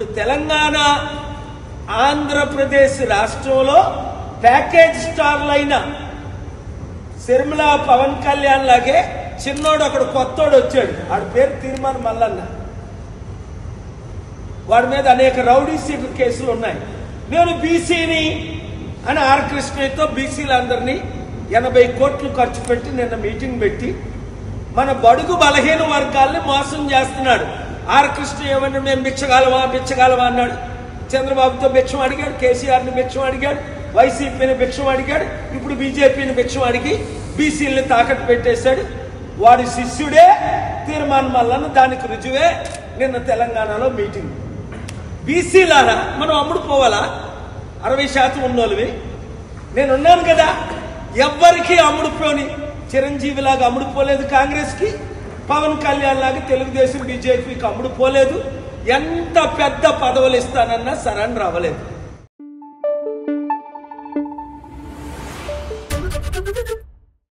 ఇప్పుడు తెలంగాణ ఆంధ్రప్రదేశ్ రాష్ట్రంలో ప్యాకేజ్ స్టార్లైన శర్మిల పవన్ కళ్యాణ్ లాగే చిన్నోడు అక్కడ కొత్తోడు వచ్చాడు. వాడి పేరు తీర్మాన్ మల్లన్న. వాడి మీద అనేక రౌడీ షీటర్ కేసులు ఉన్నాయి. నేను బీసీని అని ఆర్ కృష్ణయ్యతో బీసీలందరినీ 80 కోట్లు ఖర్చు పెట్టి నిన్న మీటింగ్ పెట్టి మన బడుగు బలహీన వర్గాల్ని మోసం చేస్తున్నాడు. ఆర్ కృష్ణయ్య ఏమన్నా మేము బిచ్చగాలవా అన్నాడు. చంద్రబాబుతో భిక్షం అడిగాడు, కేసీఆర్ని భిక్షం అడిగాడు, వైసీపీని భిక్షం అడిగాడు, ఇప్పుడు బీజేపీని భిక్షం అడిగి బీసీలని తాకట్టు పెట్టేశాడు. వాడి శిష్యుడే తీర్మాన్ మల్లన్న. దానికి రుజువే నిన్న తెలంగాణలో మీటింగ్. బీసీలారా మనం అమ్ముడు పోవాలా? 60% ఉన్నోళ్ళవి. నేనున్నాను కదా, ఎవ్వరికి అమ్ముడుపోని చిరంజీవిలాగా అమ్ముడుపోలేదు కాంగ్రెస్కి, పవన్ కళ్యాణ్ లాగా తెలుగుదేశం బీజేపీకి అమ్ముడుపోలేదు. ఎంత పెద్ద పదవులు ఇస్తానన్నా సరెండర్ అవ్వలేదు.